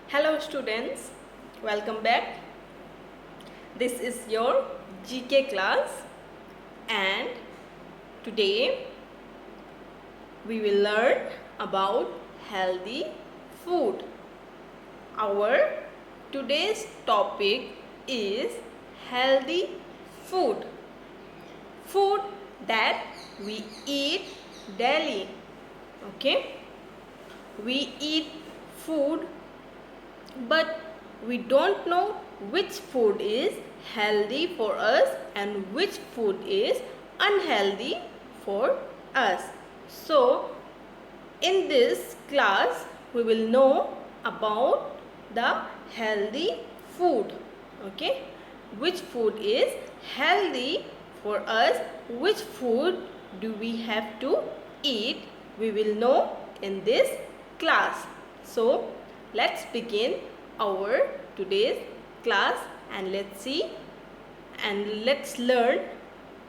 Hello students, welcome back. This is your GK class and today we will learn about healthy food. Our today's topic is healthy food. Food that we eat daily. Okay? We eat food but we don't know which food is healthy for us and which food is unhealthy for us. So in this class we will know about the healthy food. Okay, which food is healthy for us, which food do we have to eat, we will know in this class. So let's begin our today's class and let's see and let's learn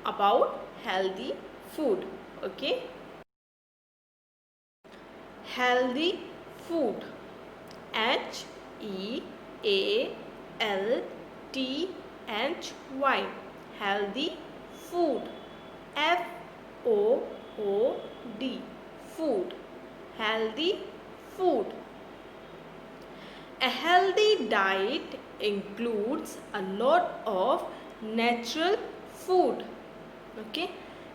about healthy food. Okay, healthy food, HEALTHY, healthy food, FOOD, food, healthy food. A healthy diet includes a lot of natural food. Okay,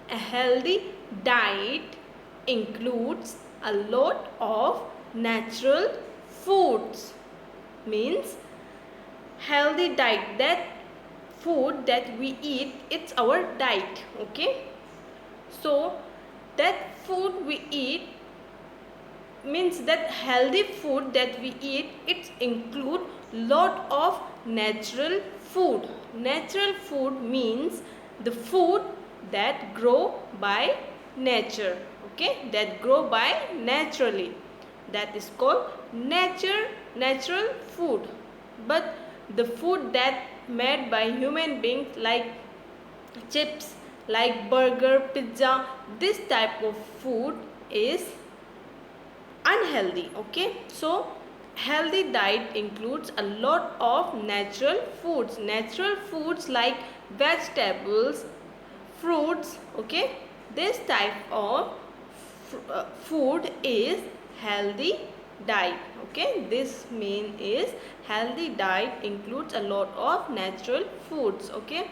a healthy diet includes a lot of natural foods. Means healthy diet, that food that we eat, it's our diet. Okay, so that food we eat means that healthy food that we eat, it include lot of natural food. Natural food means the food that grow by nature. Okay, that grow by naturally, that is called natural food. But the food that made by human beings, like chips, like burger, pizza, this type of food is unhealthy. Okay, so healthy diet includes a lot of natural foods like vegetables, fruits. Okay, this type of food is healthy diet. Okay, this mean is healthy diet includes a lot of natural foods. Okay,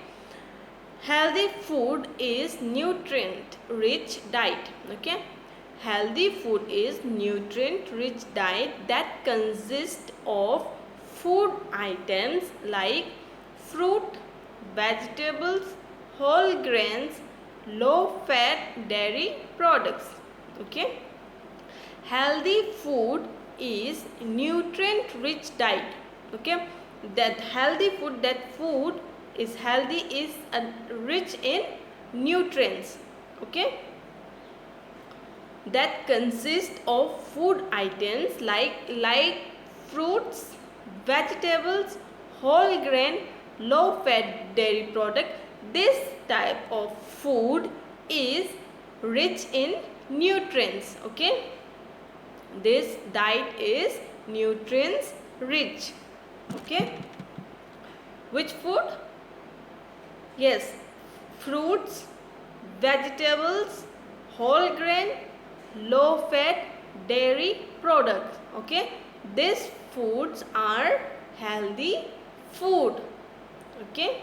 healthy food is nutrient rich diet. Okay, healthy food is nutrient rich diet that consists of food items like fruit, vegetables, whole grains, low fat dairy products. Okay, healthy food is nutrient rich diet. Okay, that healthy food, that food is healthy, is rich in nutrients. Okay, that consist of food items like fruits, vegetables, whole grain, low fat dairy product. This type of food is rich in nutrients. Okay, this diet is nutrients rich. Okay, which food? Yes, fruits, vegetables, whole grain, low fat dairy products. Okay, these foods are healthy food. Okay,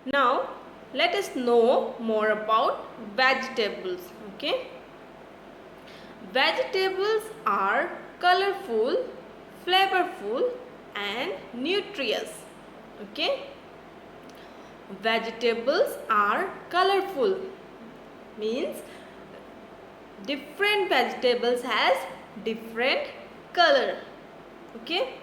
now let us know more about vegetables. Okay, vegetables are colorful, flavorful and nutritious. Okay, vegetables are colorful means different vegetables has different color. Okay,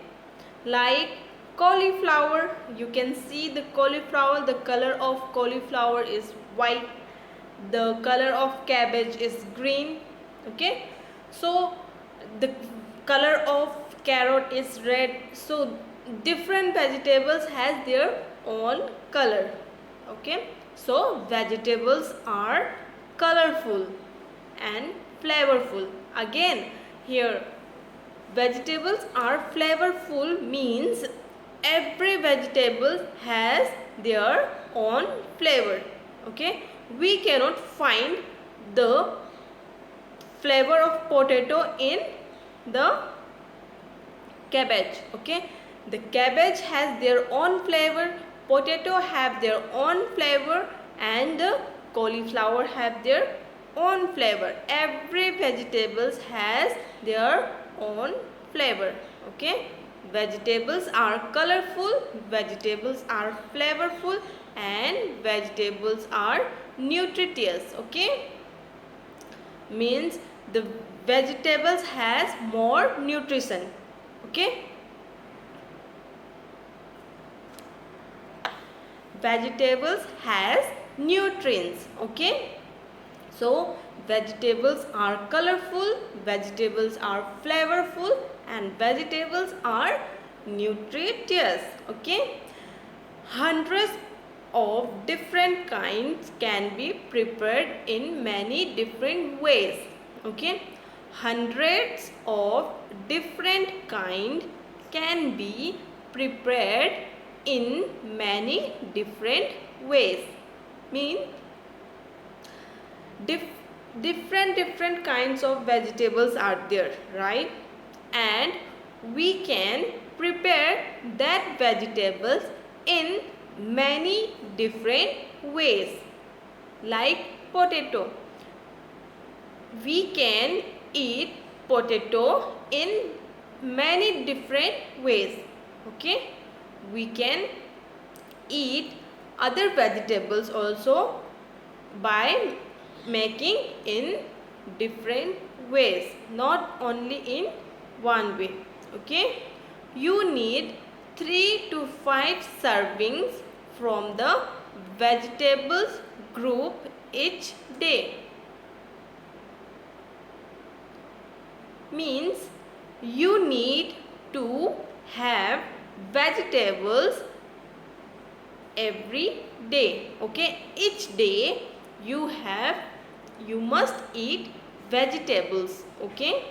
like cauliflower, you can see the cauliflower, the color of cauliflower is white, the color of cabbage is green. Okay, so the color of carrot is red. So different vegetables has their own color. Okay, so vegetables are colorful and flavorful. Again, here vegetables are flavorful means every vegetable has their own flavor. Okay, we cannot find the flavor of potato in the cabbage. Okay, the cabbage has their own flavor, potato have their own flavor, and the cauliflower have their own flavor. Every vegetables has their own flavor. Okay, vegetables are colorful, vegetables are flavorful, and vegetables are nutritious. Okay, means the vegetables has more nutrition. Okay, vegetables has nutrients. Okay, so vegetables are colorful, vegetables are flavorful, and vegetables are nutritious. Okay, hundreds of different kinds can be prepared in many different ways. Okay, hundreds of different kind can be prepared in many different ways. Mean different kinds of vegetables are there, right? And we can prepare that vegetables in many different ways. Like potato, we can eat potato in many different ways. Okay, we can eat other vegetables also by making in different ways, not only in one way. Okay, you need 3 to 5 servings from the vegetables group each day. Means you need to have vegetables every day. Okay, each day you must eat vegetables. Okay,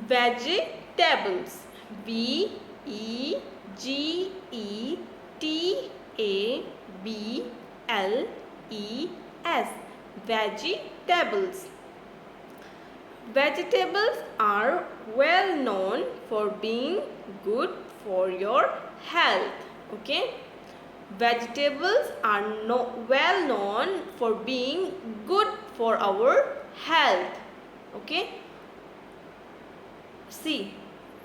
vegetables, vegetables, vegetables. Vegetables are well known for being good for your health. Okay, vegetables are well known for being good for our health. Okay, see,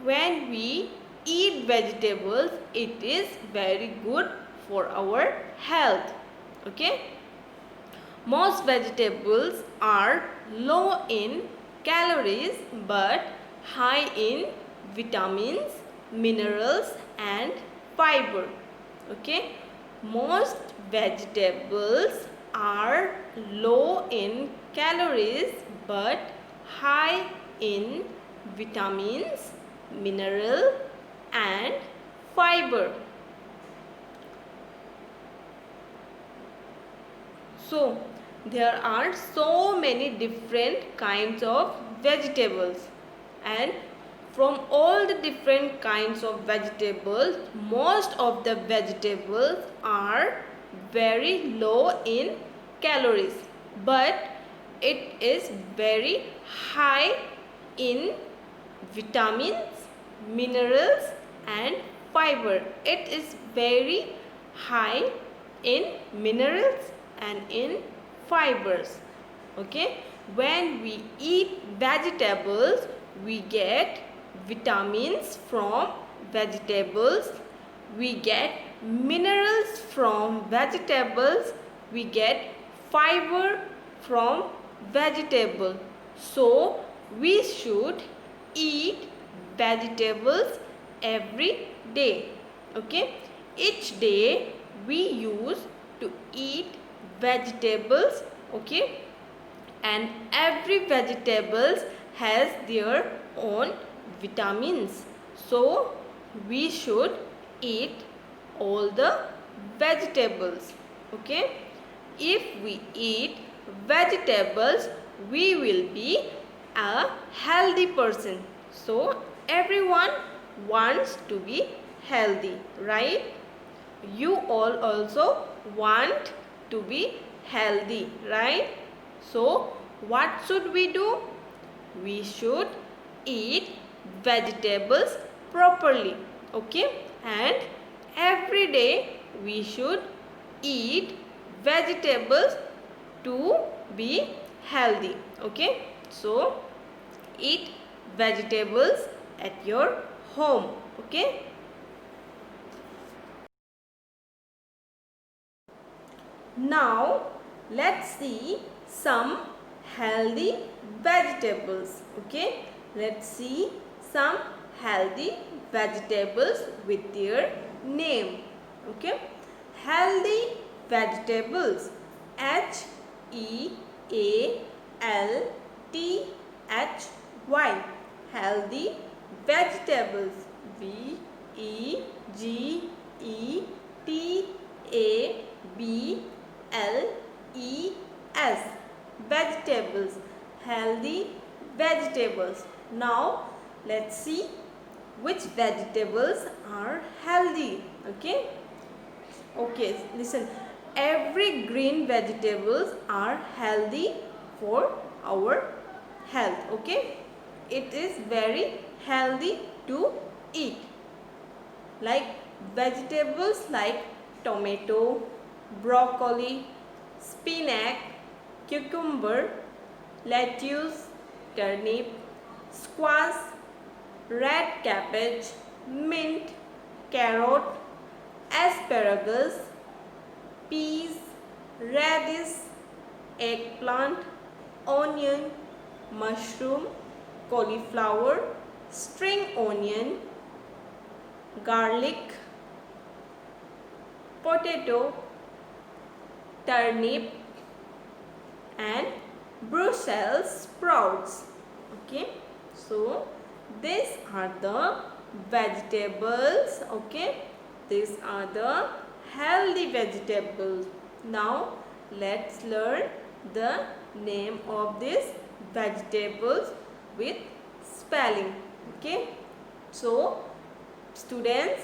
when we eat vegetables, it is very good for our health. Okay, most vegetables are low in calories but high in vitamins, minerals, and fiber. Okay, most vegetables are low in calories but high in vitamins, mineral, and fiber. So there are so many different kinds of vegetables, and from all the different kinds of vegetables, most of the vegetables are very low in calories, but it is very high in vitamins, minerals, and fiber. It is very high in minerals and in fibers. Okay, when we eat vegetables, we get vitamins from vegetables, we get minerals from vegetables, we get fiber from vegetable. So we should eat vegetables every day. Okay, each day we use to eat vegetables. Okay, and every vegetables has their own vitamins, so we should eat all the vegetables. Okay, if we eat vegetables, we will be a healthy person. So everyone wants to be healthy, right? You all also want to be healthy, right? So what should we do? We should eat vegetables properly, okay? And every day we should eat vegetables to be healthy, okay? So eat vegetables at your home, okay? Now let's see some healthy vegetables, okay? Let's see some healthy vegetables with their name, okay? Healthy vegetables, HEALTHY, healthy vegetables, VEGETABLES, vegetables, healthy vegetables. Now let's see which vegetables are healthy, okay? Okay, listen, every green vegetables are healthy for our health, okay? It is very healthy to eat. Like vegetables like tomato, broccoli, spinach, cucumber, lettuce, turnip, squash, red cabbage, mint, carrot, asparagus, peas, radish, eggplant, onion, mushroom, cauliflower, string onion, garlic, potato, turnip and Brussels sprouts. Okay, so these are the vegetables. Okay, these are the healthy vegetables. Now let's learn the name of these vegetables with spelling. Okay, so students,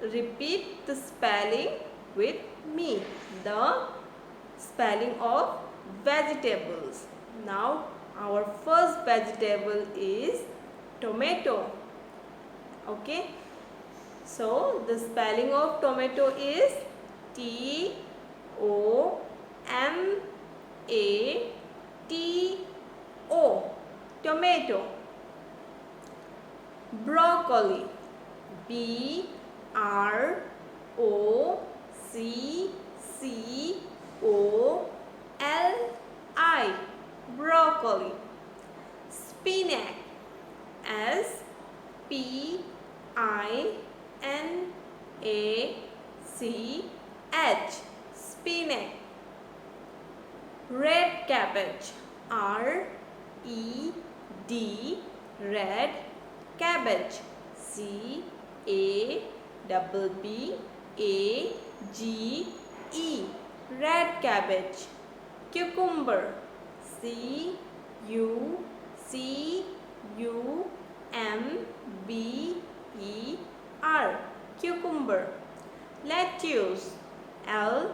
repeat the spelling with me. The spelling of vegetables. Now our first vegetable is tomato. Okay, so the spelling of tomato is TOMATO, tomato. Broccoli, BROCCOLI, broccoli. Spinach, SPINACH, spinach. Red cabbage, RED, red cabbage, CABBAGE, red cabbage. Cucumber, CUCUMBER, cucumber. Lettuce, LETTUCE,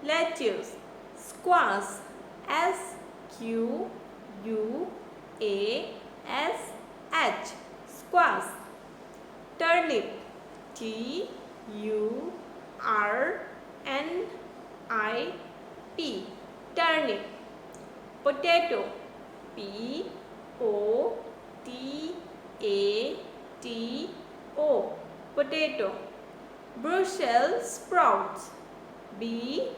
lettuce. Squash, SQUASH, squash. Turnip, TURNIP, turnip. Potato, POTATO, potato. Brussels sprouts, BRUSSELS,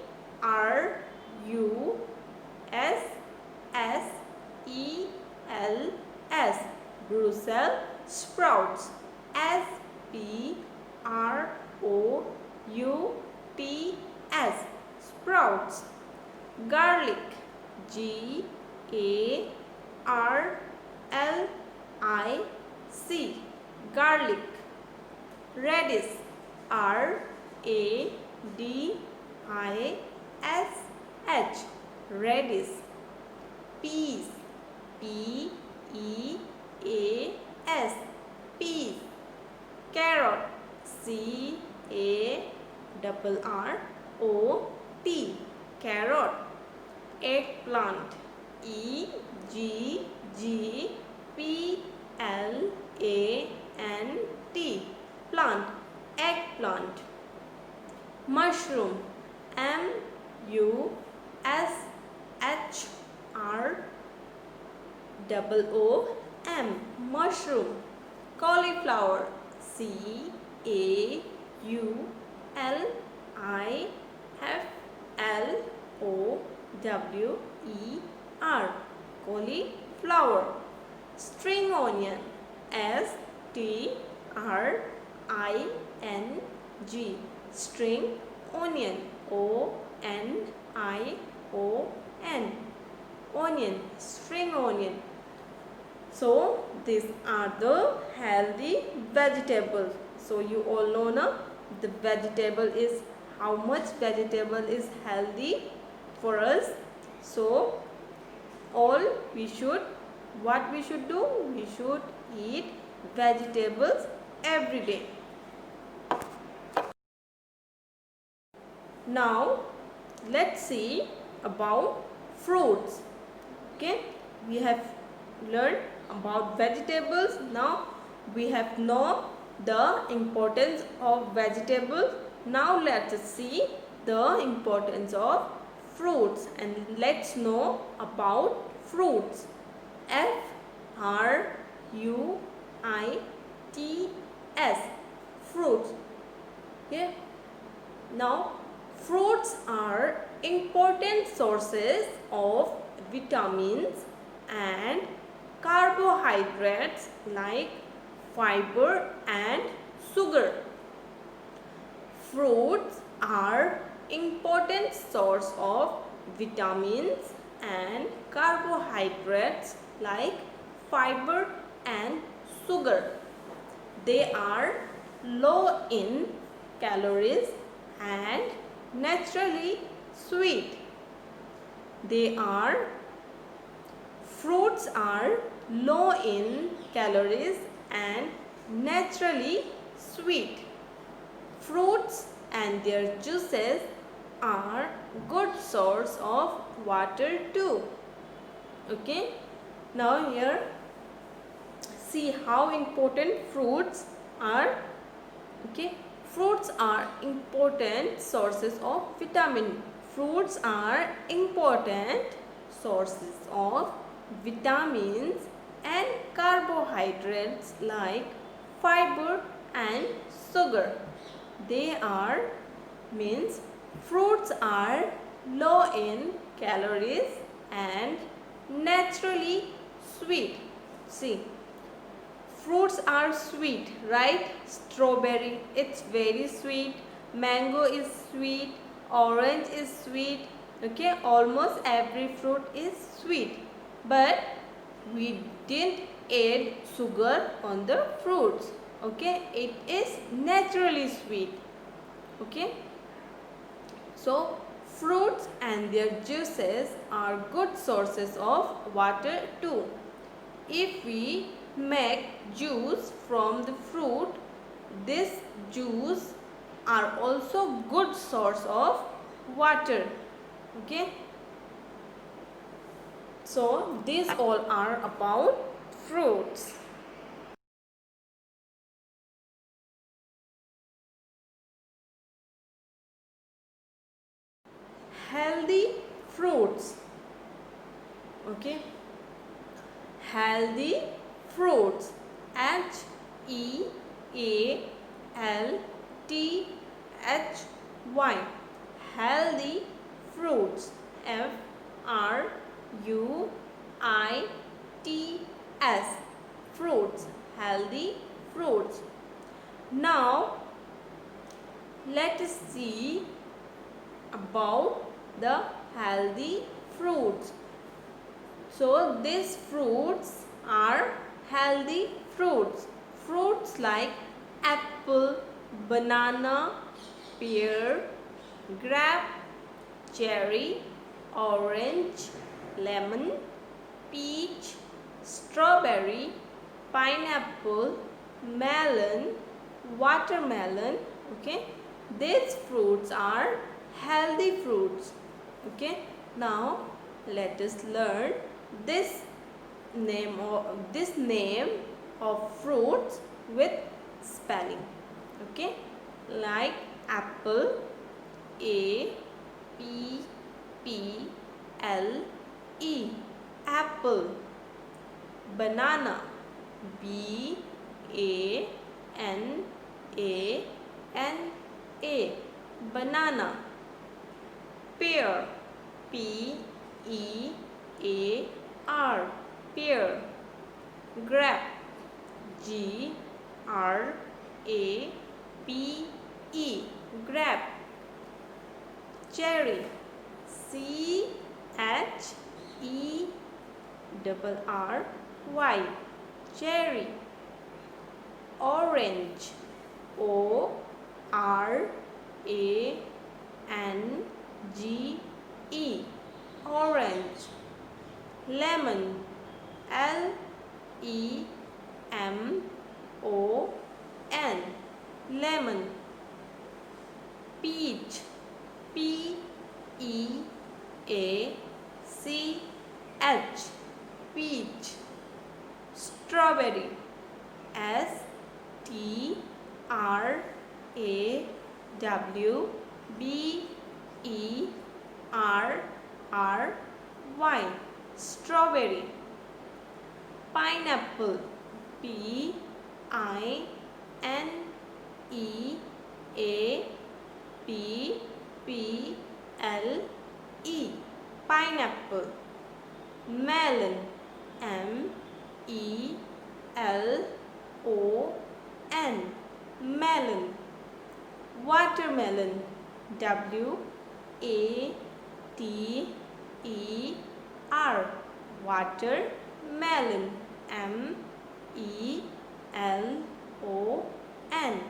Brussels sprouts. SPROUTS, sprouts. Garlic, GARLIC, L-I-C, garlic. Radish, R-A-D-I-S-H, radish. Peas, P-E-A-S, peas. Carrot, C-A-R-R-O-T, carrot. Eggplant, E-G-G-P-L-A-N-T, plant, eggplant. Mushroom, M-U-S-H-R-O-O-M, mushroom. Cauliflower, C-A-U-L-I-F-L-O-W-E-R, cauliflower. String onion, S-T-R-I-N-G, string onion, O-N-I-O-N, onion, string onion. So these are the healthy vegetables. So you all know na, the vegetable is, how much vegetable is healthy for us. So what we should do, we should eat vegetables every day. Now let's see about fruits. Okay, we have learned about vegetables. Now we have known the importance of vegetables. Now let us see the importance of fruits, and let's know about fruits. F-R-U-I-T-S, fruits. Okay, now fruits are important sources of vitamins and carbohydrates like fiber and sugar. Fruits are important source of vitamins and carbohydrates like fiber and sugar. They are low in calories and naturally sweet. Fruits are low in calories and naturally sweet. Fruits and their juices are good source of water too. Okay, now here see how important fruits are. Okay, fruits are important sources of vitamin. Fruits are important sources of vitamins and carbohydrates like fiber and sugar. Fruits are low in calories and naturally sweet. See, fruits are sweet, right? Strawberry, it's very sweet. Mango is sweet. Orange is sweet. Okay, almost every fruit is sweet. But we didn't add sugar on the fruits. Okay, it is naturally sweet. Okay, so fruits and their juices are good sources of water too. If we make juice from the fruit, this juice are also good source of water. Okay, so these all are about fruits. Healthy fruits. Okay, healthy fruits, Healthy, healthy fruits, Fruits, fruits, healthy fruits. Now let us see about the healthy fruits. So these fruits are healthy fruits. Fruits like apple, banana, pear, grape, cherry, orange, lemon, peach, strawberry, pineapple, melon, watermelon. Okay, these fruits are healthy fruits. Okay, now let us learn this name of fruits with spelling. Okay, like apple, A P P L E, apple. Banana, B A N A N A, banana. Pear, P E A R, pear. Grape, G R A P E, grape. Cherry, C H E R Y, cherry. Orange, O R A N G E, orange. Lemon, L E M O N, lemon. Peach, P E A C H, peach. Strawberry, S T R A W B E R R Y, strawberry. Pineapple, P I N E A P P L E, pineapple. Melon, M E L O N, melon. Watermelon, W A T E R, watermelon. M E L O N,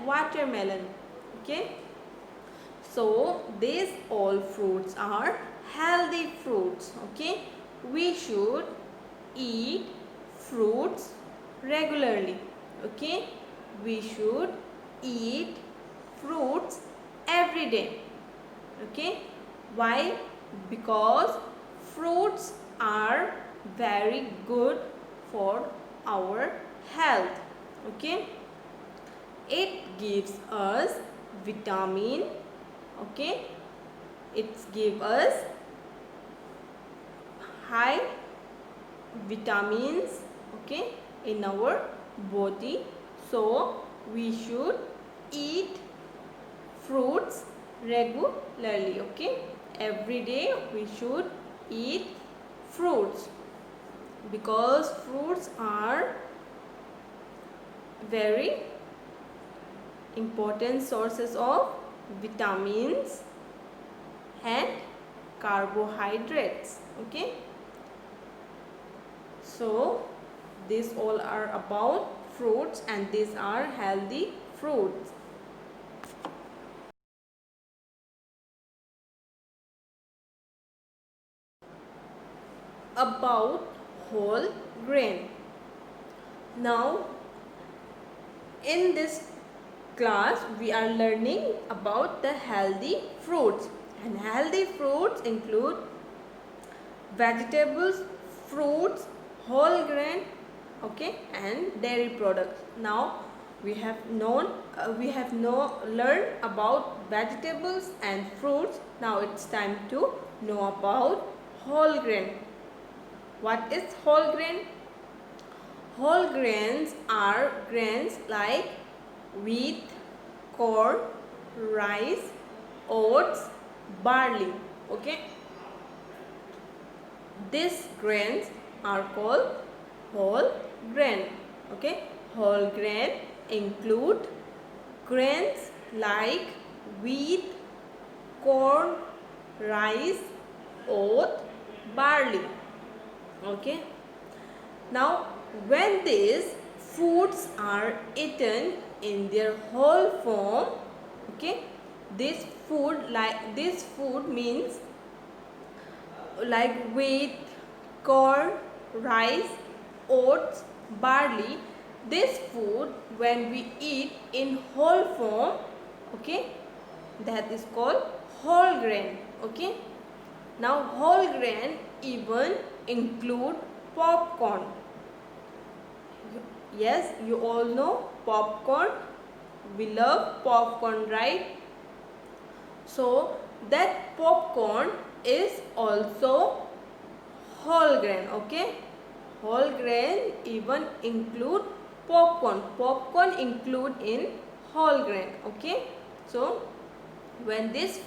watermelon. Okay, so these all fruits are healthy fruits. Okay, we should eat fruits regularly. Okay, we should eat fruits every day. Okay, why? Because fruits are very good for our health. Okay, it gives us vitamin. Okay, it gives us high vitamins, okay, in our body. So we should eat fruits regularly. Okay, every day we should eat fruits, because fruits are very important sources of vitamins and carbohydrates. Okay, so these all are about fruits, and these are healthy fruits. About whole grain. Now in this class we are learning about the healthy fruits, and healthy fruits include vegetables, fruits, whole grain, okay, and dairy products. Now we have learned about vegetables and fruits. Now it's time to know about whole grain. What is whole grain? Whole grains are grains like wheat, corn, rice, oats, barley. Okay, these grains are called whole grain. Okay, whole grain include grains like wheat, corn, rice, oat, barley. Okay, Now, when these foods are eaten in their whole form, okay, this food means like wheat, corn, rice, oats, barley. This food, when we eat in whole form, okay, that is called whole grain. Okay. Now whole grain even include popcorn. Yes, you all know popcorn. We love popcorn, right? So that popcorn is also whole grain. Okay. Whole grain even include popcorn. Popcorn include in whole grain. Okay. So when this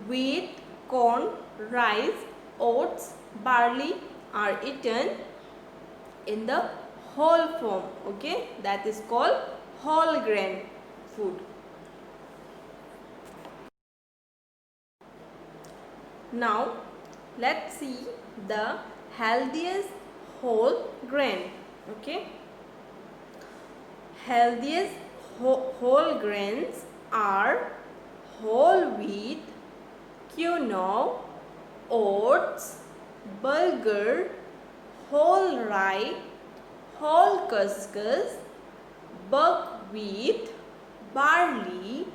wheat, corn, rice, oats, barley are eaten in the whole form, okay, that is called whole grain food. Now let's see the healthiest whole grain. Okay, healthiest whole grains are whole wheat, quinoa, oats, bulgur, whole rye, whole couscous, buckwheat, barley,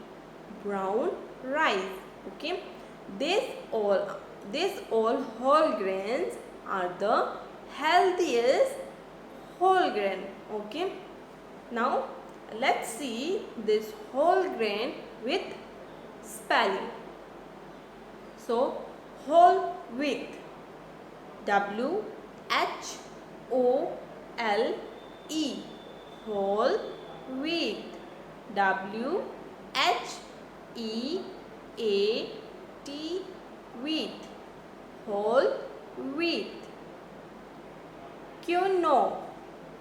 brown rice. Okay, these all whole grains are the healthiest whole grain. Okay, now let's see this whole grain with spelling. So whole wheat, WHOLE, whole wheat, WHEAT, wheat, whole wheat. Quinoa,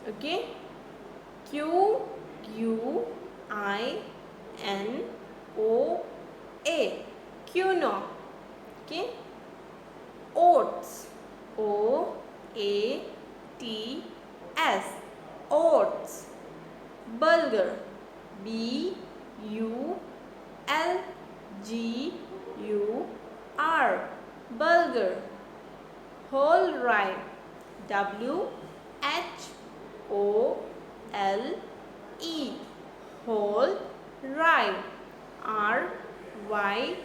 okay, QUINOA, quinoa. Okay, oats, OATS, oats. Bulgur, BULGUR, bulgur. Whole rye, WHOLE, whole rye, RYE,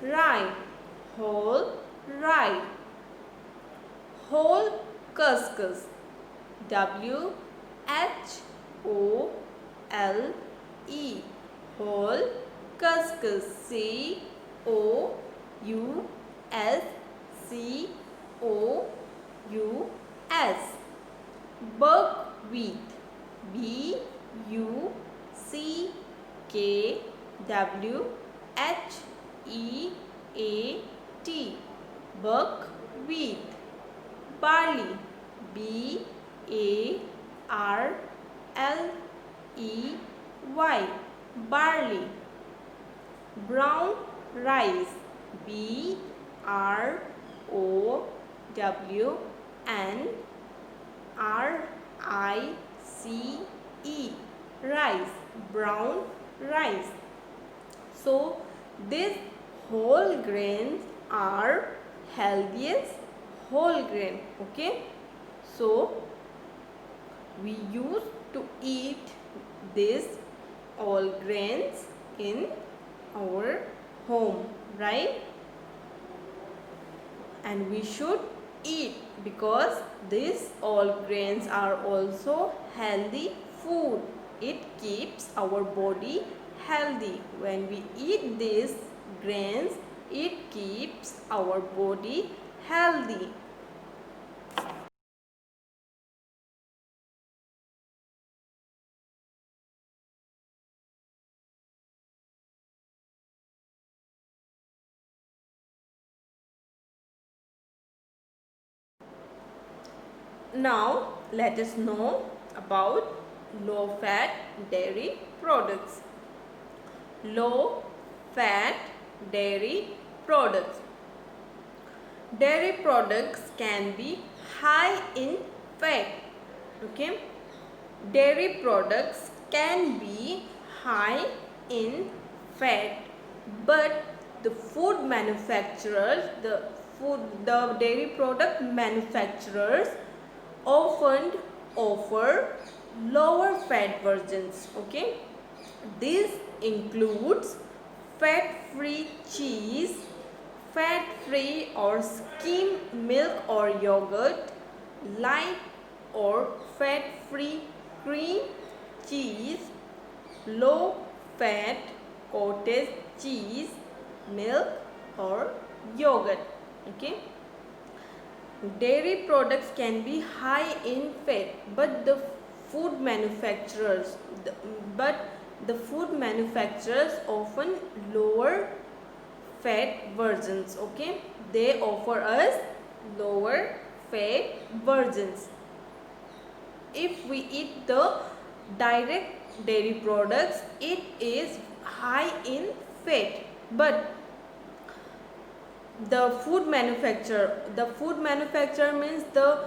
rye, whole rye. Whole couscous, WHOLE, whole couscous, COUSCOUS. Buckwheat, BUCKWHEAT, buckwheat. Barley, BARLEY, barley. Brown rice, BROWNRICE, rice, brown rice. So these whole grains are healthiest whole grain. Okay, so we used to eat these all grains in our home, right? And we should eat because these all grains are also healthy food. It keeps our body healthy. When we eat these grains, it keeps our body healthy. Now let us know about low fat dairy products. Low fat dairy products. dairy products can be high in fat. Okay, dairy products can be high in fat, but the food manufacturers, the dairy product manufacturers often offer lower fat versions. Okay, this includes fat-free cheese, fat-free or skim milk or yogurt, light or fat-free cream cheese, low-fat cottage cheese, milk or yogurt. Okay, dairy products can be high in fat, but the food manufacturers but the food manufacturers often lower fat versions. Okay, they offer us lower fat versions. If we eat the direct dairy products, it is high in fat, but the food manufacturer means the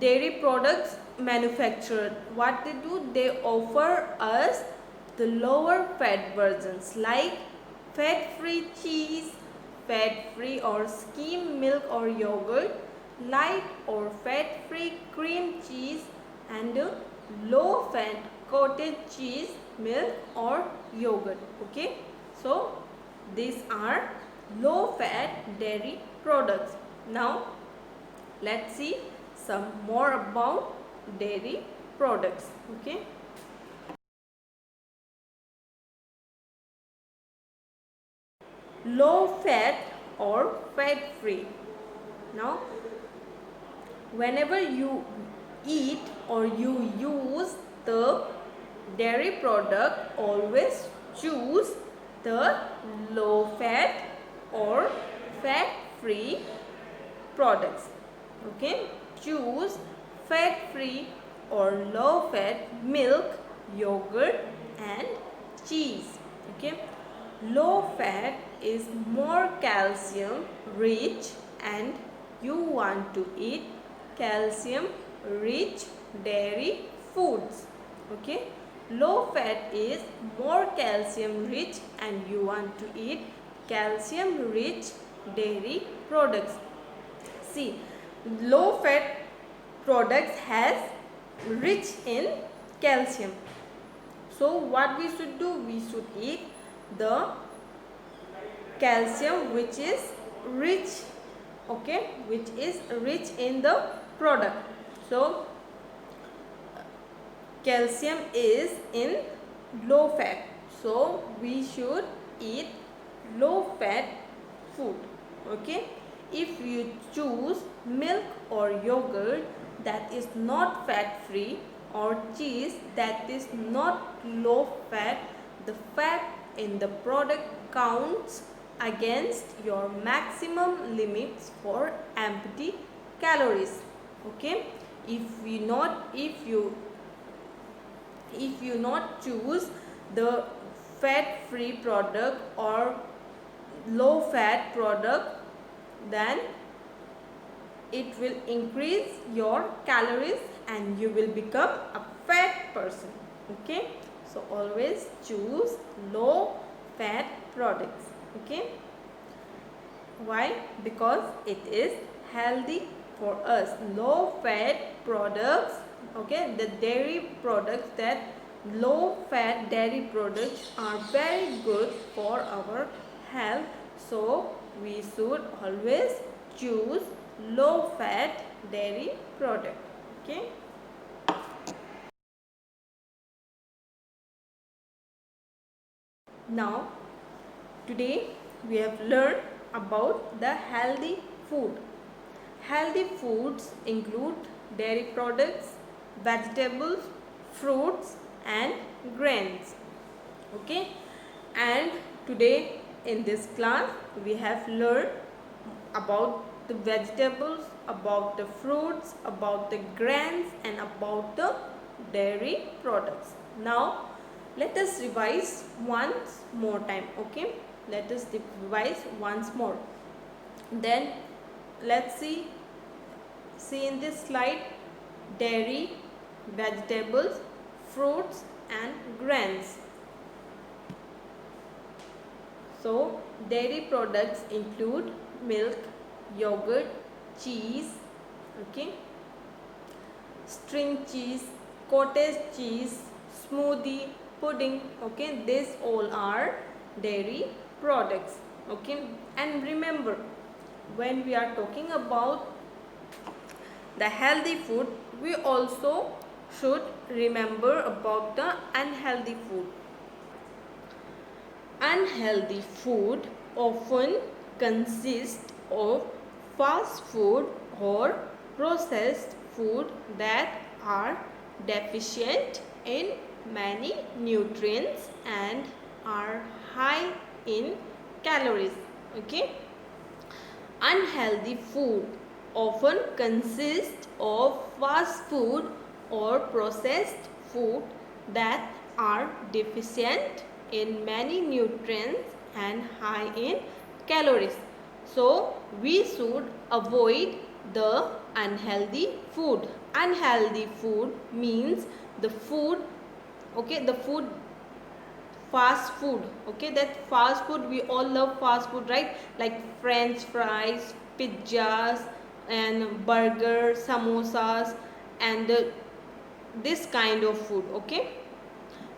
dairy products manufacturer, what they do, they offer us the lower fat versions like fat free cheese, fat free or skim milk or yogurt, light or fat free cream cheese, and low fat cottage cheese, milk or yogurt. Okay, so these are low fat dairy products. Now let's see some more about dairy products. Okay, low fat or fat free. Now whenever you eat or you use the dairy product, always choose the low fat or fat free products. Okay, choose fat free or low fat milk, yogurt and cheese. Okay, low fat is more calcium rich and you want to eat calcium rich dairy foods. Okay, low fat is more calcium rich and you want to eat calcium rich dairy products. See, low fat products has rich in calcium. So what we should do, we should eat the calcium which is rich, okay, which is rich in the product. So calcium is in low fat, so we should eat low fat food. Okay, if you choose milk or yogurt that is not fat free or cheese that is not low fat, the fat in the product counts against your maximum limits for empty calories. Okay, if you not choose the fat free product or low fat product, then it will increase your calories and you will become a fat person. Okay, so always choose low fat products. Okay, why? Because it is healthy for us. Low fat products, okay, the dairy products, that low fat dairy products are very good for our health, so we should always choose low fat dairy product. Okay, now today we have learned about the healthy food. Healthy foods include dairy products, vegetables, fruits and grains. Okay, and today in this class we have learned about the vegetables, about the fruits, about the grains and about the dairy products. Now let us revise once more time. Okay, let us revise once more, then let's see in this slide: dairy, vegetables, fruits and grains. So dairy products include milk, yogurt, cheese, okay, string cheese, cottage cheese, smoothie, pudding, okay, these all are dairy products, okay. And remember, when we are talking about the healthy food, we also should remember about the unhealthy food. Unhealthy food often consists of fast food or processed food that are deficient in many nutrients and are high in calories, okay. Unhealthy food often consists of fast food or processed food that are deficient in many nutrients and high in calories. So we should avoid the unhealthy food. Unhealthy food means the food, okay, the food, fast food, okay, that fast food, we all love fast food, right? Like french fries, pizzas and burger, samosas and this kind of food, okay.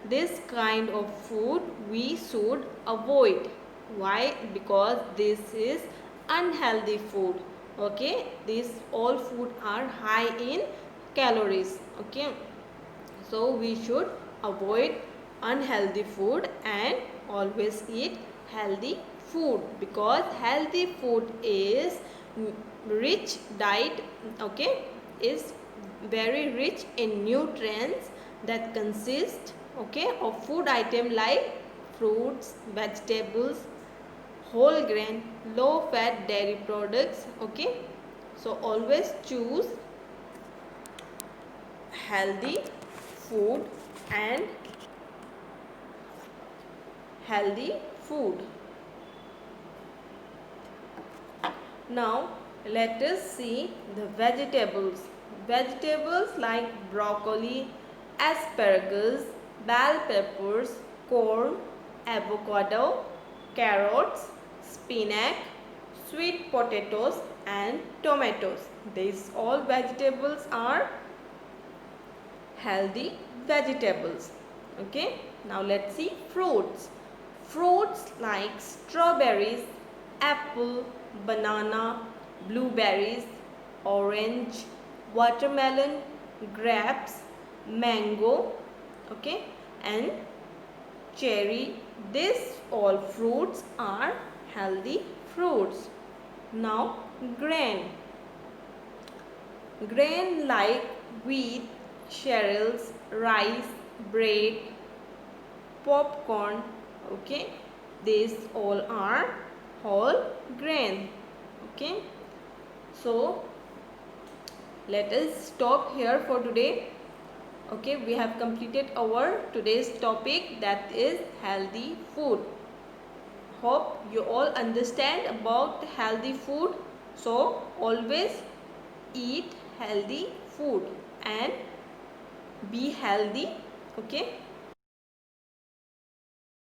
This kind of food we should avoid. Why? Because this is unhealthy food, okay. These all food are high in calories, okay. So we should avoid unhealthy food and always eat healthy food, because healthy food is rich diet, okay, is very rich in nutrients that consist, okay, of food item like fruits, vegetables, whole grain, low fat dairy products, okay. So always choose healthy food and healthy food. Now let us see the vegetables. Vegetables like broccoli, asparagus, bell peppers, corn, avocado, carrots, spinach, sweet potatoes and tomatoes. These all vegetables are healthy vegetables, okay. Now let's see fruits. Fruits like strawberries, apple, banana, blueberries, orange, watermelon, grapes, mango, okay, and cherry. These all fruits are healthy fruits. Now grain. Grain like wheat, cereals, rice, bread, popcorn, okay, these all are whole grain, okay. So let us stop here for today, okay. We have completed our today's topic, that is healthy food. Hope you all understand about healthy food. So always eat healthy food and be healthy, okay.